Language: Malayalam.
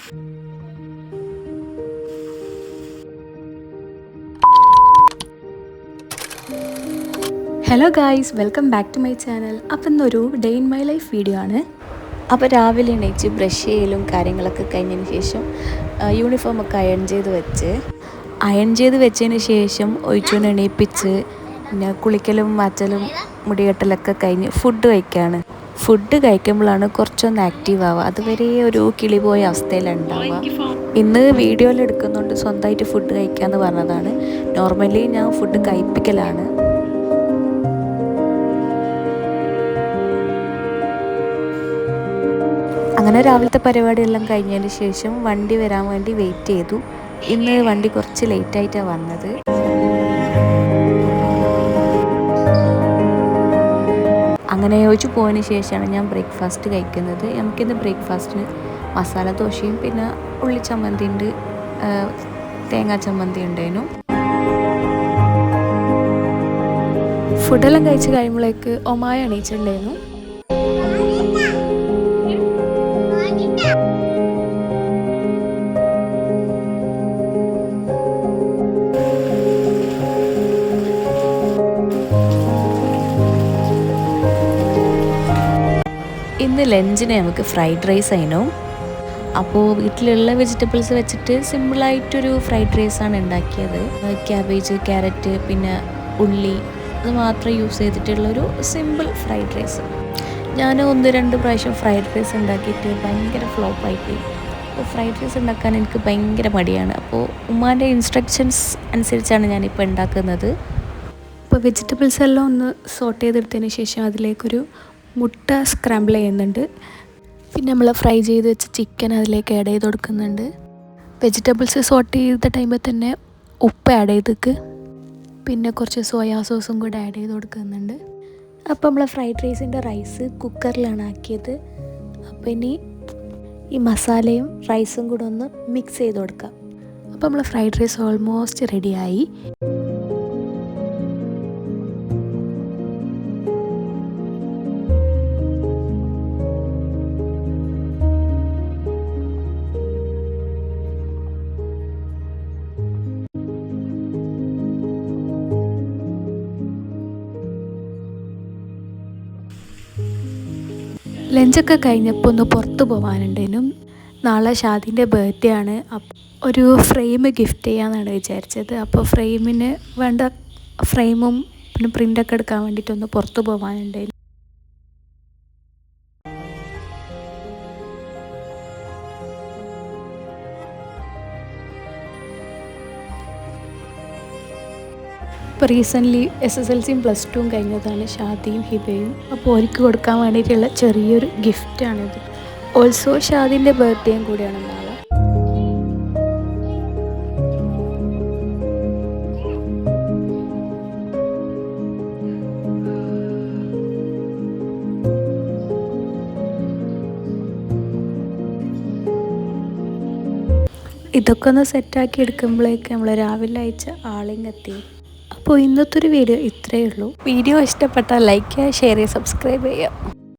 Hello guys, welcome back to my channel. അപ്പം ഇന്നൊരു day in my life video ആണ്. അപ്പോൾ രാവിലെ എണീച്ച് ബ്രഷ് ചെയ്യലും കാര്യങ്ങളൊക്കെ കഴിഞ്ഞതിന് ശേഷം യൂണിഫോമൊക്കെ അയൺ ചെയ്ത് വെച്ചതിന് ശേഷം ഒഴിച്ചുകൊണ്ട് എണീപ്പിച്ച് പിന്നെ കുളിക്കലും മാറ്റലും മുടികെട്ടലൊക്കെ കഴിഞ്ഞ് ഫുഡ് കഴിക്കുകയാണ്. ഫുഡ് കഴിക്കുമ്പോഴാണ് കുറച്ചൊന്ന് ആക്റ്റീവ് ആവുക. അതുവരെ ഒരു കിളി പോയ അവസ്ഥയിലുണ്ടാവുക. ഇന്ന് വീഡിയോയിൽ എടുക്കുന്നുണ്ട് സ്വന്തമായിട്ട് ഫുഡ് കഴിക്കാമെന്ന് പറഞ്ഞതാണ്. നോർമലി ഞാൻ ഫുഡ് കഴിപ്പിക്കലാണ്. അങ്ങനെ രാവിലത്തെ പരിപാടിയെല്ലാം കഴിഞ്ഞതിന് ശേഷം വണ്ടി വരാൻ വേണ്ടി വെയിറ്റ് ചെയ്തു. ഇന്ന് വണ്ടി കുറച്ച് ലേറ്റായിട്ടാണ് വന്നത്. അങ്ങനെ ചോദിച്ചു പോയതിന് ശേഷമാണ് ഞാൻ ബ്രേക്ക്ഫാസ്റ്റ് കഴിക്കുന്നത്. നമുക്കിന്ന് ബ്രേക്ക്ഫാസ്റ്റിന് മസാല ദോശയും പിന്നെ ഉള്ളി ചമ്മന്തി ഉണ്ട്, തേങ്ങാ ചമ്മന്തി ഉണ്ടായിരുന്നു. ഫുഡെല്ലാം കഴിച്ച് കഴിയുമ്പോഴേക്ക് ഒമായ എണീച്ചിട്ടുണ്ടായിരുന്നു. ഇന്ന് ലഞ്ചിന് നമുക്ക് ഫ്രൈഡ് റൈസ് ആയിരുന്നു. അപ്പോൾ വീട്ടിലുള്ള വെജിറ്റബിൾസ് വെച്ചിട്ട് സിമ്പിളായിട്ടൊരു ഫ്രൈഡ് റൈസാണ് ഉണ്ടാക്കിയത്. ക്യാബേജ്, ക്യാരറ്റ്, പിന്നെ ഉള്ളി, അത് മാത്രം യൂസ് ചെയ്തിട്ടുള്ളൊരു സിമ്പിൾ ഫ്രൈഡ് റൈസ്. ഞാൻ 1-2 പ്രാവശ്യം ഫ്രൈഡ് റൈസ് ഉണ്ടാക്കിയിട്ട് ഭയങ്കര ഫ്ലോപ്പായിപ്പോയി. അപ്പോൾ ഫ്രൈഡ് റൈസ് ഉണ്ടാക്കാൻ എനിക്ക് ഭയങ്കര മടിയാണ്. അപ്പോൾ ഉമ്മാൻ്റെ ഇൻസ്ട്രക്ഷൻസ് അനുസരിച്ചാണ് ഞാനിപ്പോൾ ഉണ്ടാക്കുന്നത്. അപ്പോൾ വെജിറ്റബിൾസ് എല്ലാം ഒന്ന് സോട്ട് ചെയ്തെടുത്തതിന് ശേഷം അതിലേക്കൊരു മുട്ട സ്ക്രാമ്പിൾ ചെയ്യുന്നുണ്ട്. പിന്നെ നമ്മൾ ഫ്രൈ ചെയ്ത് വെച്ച ചിക്കൻ അതിലേക്ക് ആഡ് ചെയ്ത് കൊടുക്കുന്നുണ്ട്. വെജിറ്റബിൾസ് സോട്ട് ചെയ്ത ടൈമിൽ തന്നെ ഉപ്പ് ആഡ് ചെയ്തേക്ക്, പിന്നെ കുറച്ച് സോയാ സോസും കൂടെ ആഡ് ചെയ്ത് കൊടുക്കുന്നുണ്ട്. അപ്പോൾ നമ്മൾ ഫ്രൈഡ് റൈസിൻ്റെ റൈസ് കുക്കറിലാണ് ആക്കിയത്. അപ്പോൾ ഇനി ഈ മസാലയും റൈസും കൂടെ ഒന്ന് മിക്സ് ചെയ്ത് കൊടുക്കാം. അപ്പോൾ നമ്മൾ ഫ്രൈഡ് റൈസ് ഓൾമോസ്റ്റ് റെഡിയായി. ലഞ്ചൊക്കെ കഴിഞ്ഞപ്പോൾ ഒന്ന് പുറത്ത് പോകാനുണ്ടേനും. നാളെ ഷാദിൻ്റെ ബർത്ത്ഡേ ആണ്. ഒരു ഫ്രെയിം ഗിഫ്റ്റ് ചെയ്യാമെന്നാണ് വിചാരിച്ചത്. അപ്പോൾ ഫ്രെയിമിന് വേണ്ട ഫ്രെയിമും പിന്നെ പ്രിൻ്റൊക്കെ എടുക്കാൻ വേണ്ടിയിട്ടൊന്ന് പുറത്ത് പോകാനുണ്ടായിരുന്നു. ഇപ്പോൾ റീസെൻ്റ്ലി SSLCയും +2 കഴിഞ്ഞതാണ് ഷാദിയും ഹിബയും. അപ്പോൾ അവർക്ക് കൊടുക്കാൻ വേണ്ടിയിട്ടുള്ള ചെറിയൊരു ഗിഫ്റ്റാണിത്. ഓൾസോ ഷാദിൻ്റെ ബർത്ത്ഡേയും കൂടിയാണ് നാളെ. ഇതൊക്കെ ഒന്ന് സെറ്റാക്കി എടുക്കുമ്പോഴേക്ക് നമ്മൾ രാവിലെ അയച്ച ആളിങ്ങെത്തി. അപ്പോൾ ഇന്നത്തെ ഒരു വീഡിയോ ഇത്രയേ ഉള്ളൂ. വീഡിയോ ഇഷ്ടപ്പെട്ടാൽ ലൈക്ക് ചെയ്യുക, ഷെയർ ചെയ്യുക, സബ്സ്ക്രൈബ് ചെയ്യുക.